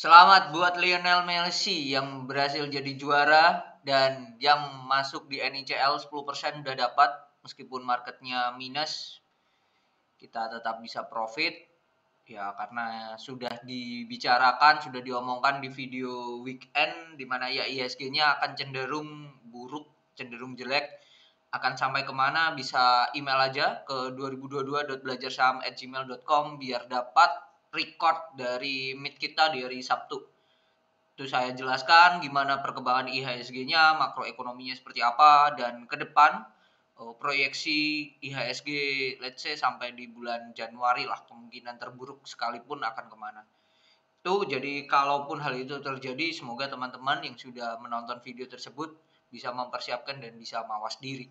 Selamat buat Lionel Messi yang berhasil jadi juara dan yang masuk di NICL 10% udah dapat meskipun marketnya minus, kita tetap bisa profit ya karena sudah dibicarakan, sudah diomongkan di video weekend di mana ya IHSG-nya akan cenderung buruk, cenderung jelek. Akan sampai kemana bisa email aja ke 2022.belajarsaham@gmail.com biar dapat record dari meet kita di hari Sabtu. Itu saya jelaskan gimana perkembangan IHSG-nya, makroekonominya seperti apa, dan ke depan proyeksi IHSG let's say sampai di bulan Januari lah, kemungkinan terburuk sekalipun akan kemana. Tuh, jadi kalaupun hal itu terjadi, semoga teman-teman yang sudah menonton video tersebut bisa mempersiapkan dan bisa mawas diri.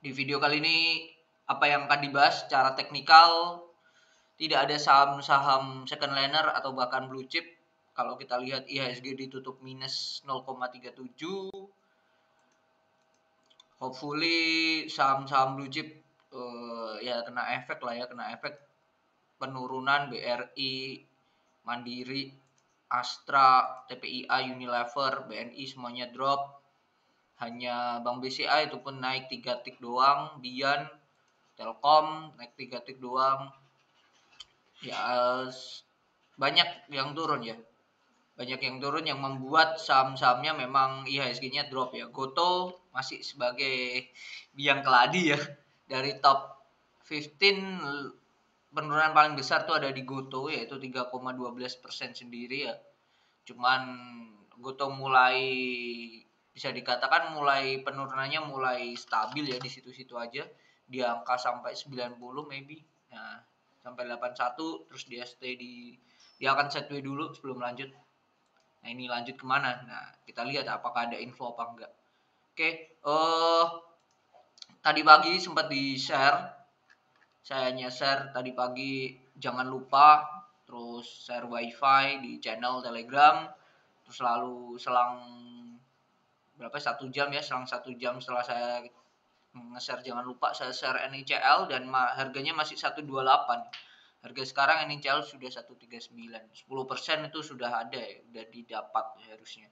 Di video kali ini, apa yang akan dibahas secara teknikal, tidak ada saham-saham second liner atau bahkan blue chip. Kalau kita lihat IHSG ditutup minus 0,37. Hopefully saham-saham blue chip ya kena efek lah ya, kena efek penurunan BRI, Mandiri, Astra, TPIA, Unilever, BNI semuanya drop. Hanya Bank BCA itu pun naik 3 tik doang, Bian, Telkom naik 3 tik doang. Ya banyak yang turun ya. Banyak yang turun yang membuat saham-sahamnya memang IHSG-nya drop ya. Goto masih sebagai biang keladi ya. Dari top 15 penurunan paling besar tuh ada di Goto yaitu 3,12% sendiri ya. Cuman Goto mulai bisa dikatakan mulai penurunannya mulai stabil ya di situ-situ aja. Di angka sampai 90 maybe. Nah, sampai 81 terus dia stay dia akan sideways dulu sebelum lanjut. Nah, ini lanjut kemana? Nah, kita lihat apakah ada info apa enggak. Oke, tadi pagi sempat di-share. Saya share tadi pagi, jangan lupa terus share wifi di channel Telegram. Terus lalu selang berapa 1 jam ya, selang 1 jam setelah saya nge-share jangan lupa saya share NICL dan harganya masih 128. Harga sekarang NICL sudah 139. 10% itu sudah ada ya, udah didapat ya, harusnya.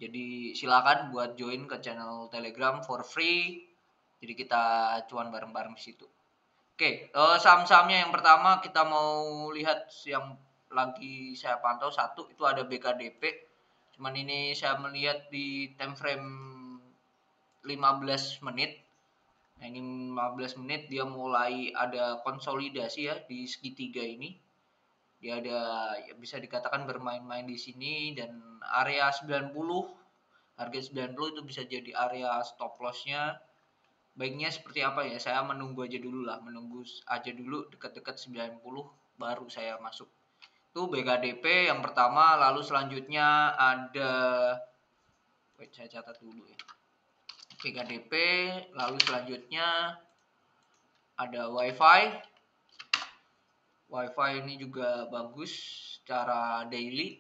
Jadi silakan buat join ke channel Telegram for free. Jadi kita cuan bareng-bareng di situ. Oke, saham-sahamnya yang pertama kita mau lihat yang lagi saya pantau satu itu ada BKDP. Cuman ini saya melihat di time frame 15 menit. Nah, ini 15 menit dia mulai ada konsolidasi ya di segitiga ini. Dia ada ya bisa dikatakan bermain-main di sini dan area 90, harga 90 itu bisa jadi area stop loss-nya. Baiknya seperti apa ya? Saya menunggu aja dulu lah, menunggu aja dulu dekat-dekat 90 baru saya masuk. Itu BKDP yang pertama, lalu selanjutnya ada saya catat dulu ya. BKDP, lalu selanjutnya ada WiFi. WiFi ini juga bagus secara daily.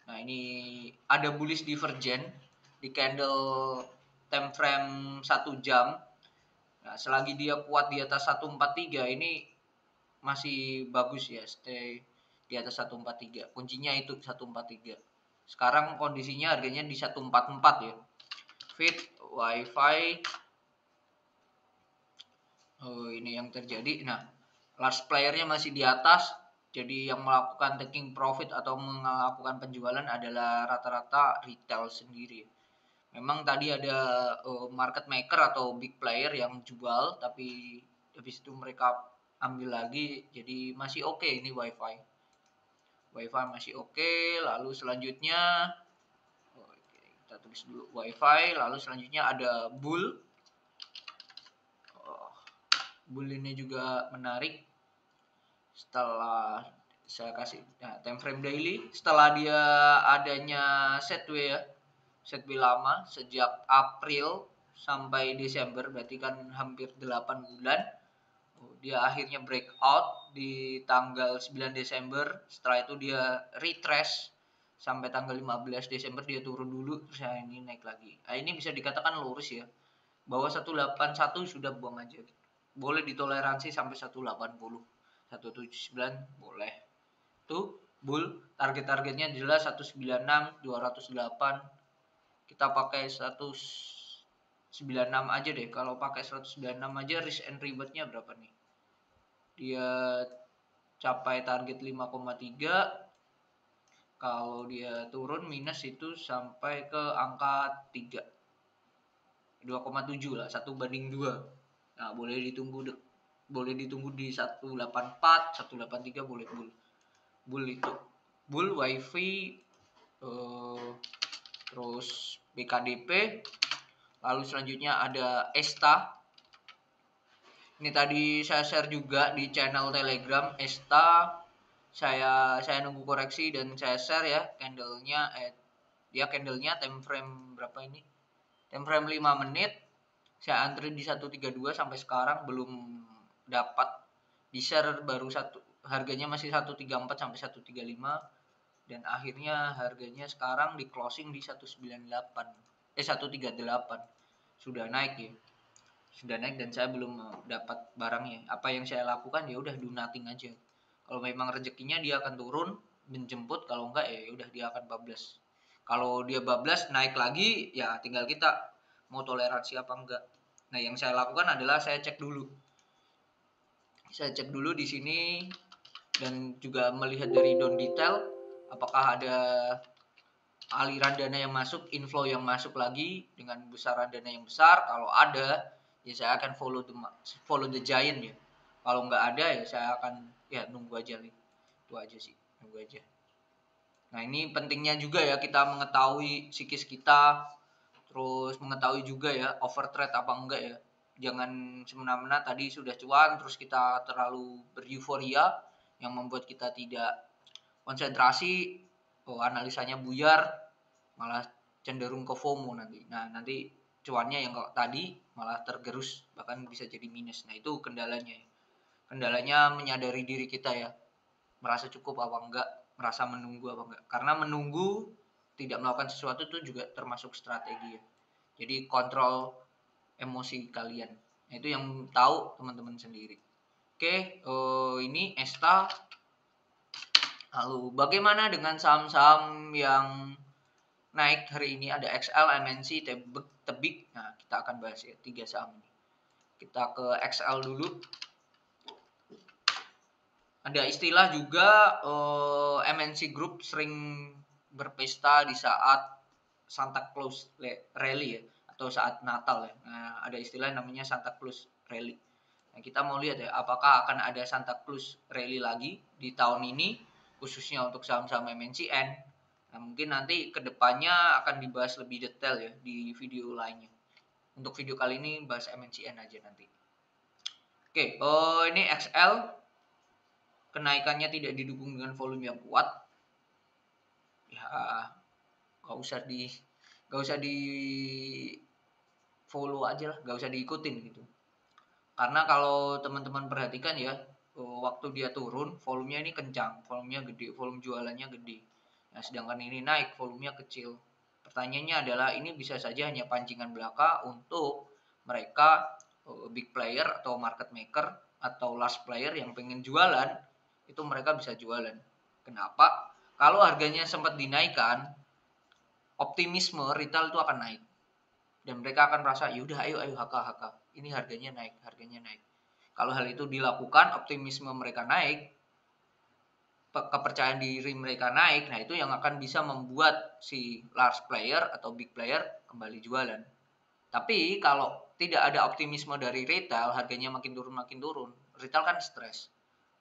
Nah, ini ada bullish divergence di candle time frame 1 jam. Nah, selagi dia kuat di atas 143 ini masih bagus ya, stay di atas 143. Kuncinya itu 143. Sekarang kondisinya harganya di 144 ya. Fit WiFi. Oh, ini yang terjadi. Nah, large player-nya masih di atas. Jadi yang melakukan taking profit atau melakukan penjualan adalah rata-rata retail sendiri. Memang tadi ada market maker atau big player yang jual, tapi habis itu mereka ambil lagi. Jadi masih oke ini WiFi. WiFi masih oke. Lalu selanjutnya kita tulis dulu WiFi. Lalu selanjutnya ada Bull. Bull ini juga menarik. Setelah saya kasih time frame daily, setelah dia adanya setway ya, setway lama sejak April sampai Desember, berarti kan hampir 8 bulan. Dia akhirnya breakout di tanggal 9 Desember. Setelah itu dia retrace sampai tanggal 15 Desember dia turun dulu, terus ini naik lagi. Nah, ini bisa dikatakan lurus ya. Bahwa 181 sudah buang aja. Boleh ditoleransi sampai 180. 179 boleh. Tuh bull, target-targetnya jelas 196, 208. Kita pakai 196 aja deh. Kalau pakai 196 aja risk and rewardnya berapa nih? Dia capai target 5,3. Kalau dia turun minus itu sampai ke angka 3. 2,7 lah, 1/2. Nah, boleh ditunggu di 184, 183 boleh bull. Bull itu. Bull WiFi terus BKDP. Lalu selanjutnya ada ESTA. Ini tadi saya share juga di channel Telegram ESTA. Saya nunggu koreksi dan saya share ya candlenya. Dia candlenya time frame berapa ini? Time frame 5 menit. Saya antri di 132 sampai sekarang belum dapat. Di share baru harganya masih 134 sampai 135 dan akhirnya harganya sekarang di closing di 138. Sudah naik ya. Sudah naik dan saya belum dapat barangnya. Apa yang saya lakukan ya udah do nothing aja. Kalau memang rezekinya dia akan turun menjemput, kalau enggak ya udah dia akan bablas. Kalau dia bablas naik lagi ya tinggal kita mau toleransi apa enggak. Nah, yang saya lakukan adalah saya cek dulu. Saya cek dulu di sini dan juga melihat dari down detail apakah ada aliran dana yang masuk, inflow yang masuk lagi dengan besaran dana yang besar. Kalau ada, ya saya akan follow the giant ya. Kalau nggak ada ya saya akan ya nunggu aja nih. Itu aja sih, nunggu aja. Nah, ini pentingnya juga ya kita mengetahui psikis kita, terus mengetahui juga ya overtrade apa enggak ya. Jangan semena-mena tadi sudah cuan terus kita terlalu bereuforia yang membuat kita tidak konsentrasi, analisanya buyar, malah cenderung ke FOMO nanti. Nah, nanti cuannya yang tadi malah tergerus bahkan bisa jadi minus. Nah, itu kendalanya. Kendalanya menyadari diri kita ya. Merasa cukup apa enggak, merasa menunggu apa enggak. Karena menunggu tidak melakukan sesuatu itu juga termasuk strategi ya. Jadi kontrol emosi kalian. Nah, itu yang tahu teman-teman sendiri. Oke, ini ESTA. Lalu bagaimana dengan saham-saham yang naik hari ini? Ada XL, MNC, Tebik. Nah, kita akan bahas ya 3 saham ini. Kita ke XL dulu. Ada istilah juga MNC Group sering berpesta di saat Santa Claus Rally ya, atau saat Natal ya. Nah, ada istilah namanya Santa Claus Rally. Nah, kita mau lihat ya apakah akan ada Santa Claus Rally lagi di tahun ini khususnya untuk saham-saham MNCN. Nah, mungkin nanti kedepannya akan dibahas lebih detail ya di video lainnya. Untuk video kali ini bahas MNCN aja nanti. Oke, ini XL. Kenaikannya tidak didukung dengan volume yang kuat. Ya, gak usah di follow aja lah, gak usah diikutin gitu. Karena kalau teman-teman perhatikan ya, waktu dia turun, volumenya ini kencang, volumenya gede, volume jualannya gede. Nah, sedangkan ini naik, volumenya kecil. Pertanyaannya adalah ini bisa saja hanya pancingan belaka untuk mereka big player atau market maker atau large player yang pengen jualan, itu mereka bisa jualan. Kenapa? Kalau harganya sempat dinaikkan, optimisme retail itu akan naik. Dan mereka akan merasa, yaudah ayo HK. Ini harganya naik. Kalau hal itu dilakukan, optimisme mereka naik, kepercayaan diri mereka naik, nah itu yang akan bisa membuat si large player atau big player kembali jualan. Tapi kalau tidak ada optimisme dari retail, harganya makin turun, retail kan stres.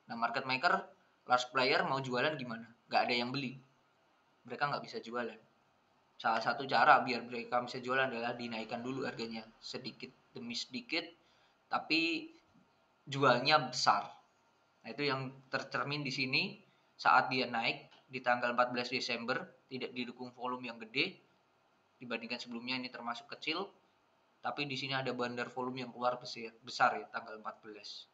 Nah, market maker, large player mau jualan gimana? Gak ada yang beli. Mereka nggak bisa jualan. Salah satu cara biar mereka bisa jualan adalah dinaikkan dulu harganya sedikit demi sedikit, tapi jualnya besar. Nah, itu yang tercermin di sini saat dia naik di tanggal 14 Desember, tidak didukung volume yang gede dibandingkan sebelumnya ini termasuk kecil, tapi di sini ada bandar volume yang keluar besar ya tanggal 14.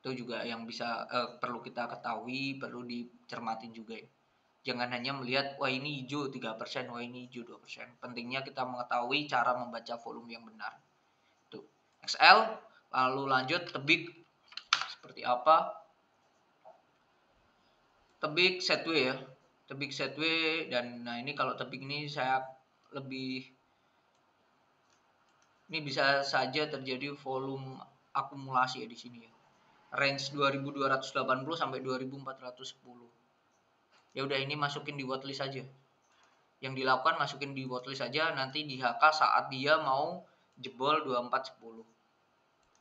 Itu juga yang bisa perlu kita ketahui, perlu dicermatin juga ya. Jangan hanya melihat wah ini hijau 3%, wah ini hijau 2%. Pentingnya kita mengetahui cara membaca volume yang benar. Tuh, XL, lalu lanjut Tebik. seperti apa. Tebik Setway ya, tebik Setway. Dan nah ini kalau tebik ini saya lebih, ini bisa saja terjadi volume akumulasi ya di sini ya, range 2280 sampai 2410. Ya udah, ini masukin di watchlist saja. Yang dilakukan masukin di watchlist saja, nanti di HK saat dia mau jebol 2410.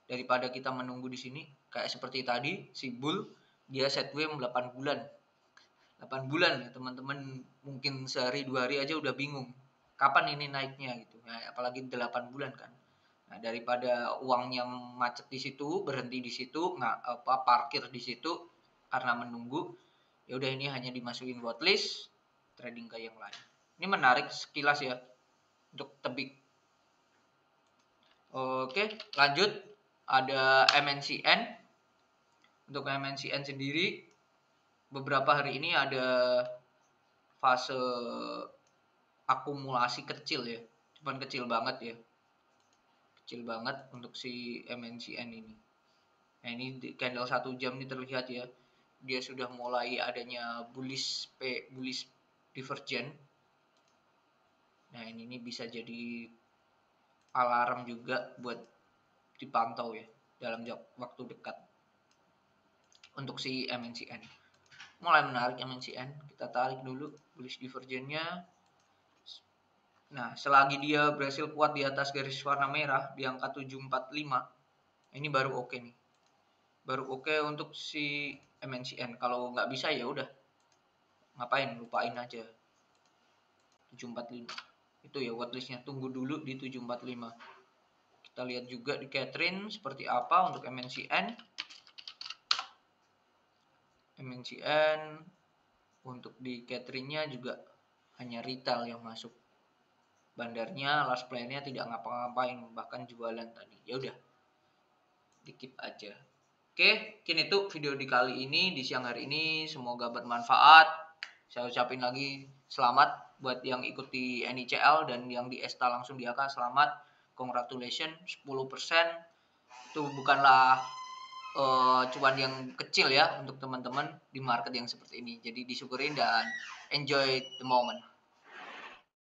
Daripada kita menunggu di sini kayak seperti tadi si Bull, dia setway 8 bulan. 8 bulan ya teman-teman, mungkin sehari 2 hari aja udah bingung kapan ini naiknya gitu. Nah, apalagi 8 bulan kan. Nah, daripada uang yang macet di situ, berhenti di situ, parkir di situ karena menunggu, ya udah ini hanya dimasukin watchlist, trading ke yang lain. Ini menarik sekilas ya untuk tebik. Oke, lanjut ada MNCN. Untuk MNCN sendiri beberapa hari ini ada fase akumulasi kecil ya, cuman kecil banget ya, kecil banget untuk si MNCN ini. Nah ini di candle 1 jam ini terlihat ya, dia sudah mulai adanya bullish divergent. Nah ini bisa jadi alarm juga buat dipantau ya dalam waktu dekat untuk si MNCN. Mulai menarik MNCN, kita tarik dulu bullish divergentnya. Nah, selagi dia berhasil kuat di atas garis warna merah di angka 745, ini baru oke nih. Baru oke untuk si MNCN. Kalau nggak bisa ya udah, ngapain, lupain aja 745. Itu ya watchlistnya, tunggu dulu di 745. Kita lihat juga di Catherine seperti apa untuk MNCN. MNCN untuk di Catherine-nya juga hanya retail yang masuk. Bandarnya last plan-nya tidak ngapa-ngapain, bahkan jualan tadi. Ya udah, dikit aja. Oke, mungkin itu video di kali ini, di siang hari ini. Semoga bermanfaat. Saya ucapin lagi selamat buat yang ikut di NICL dan yang di ESTA langsung di AK, selamat. Congratulations, 10%. Itu bukanlah cuan yang kecil ya untuk teman-teman di market yang seperti ini. Jadi disyukurin dan enjoy the moment.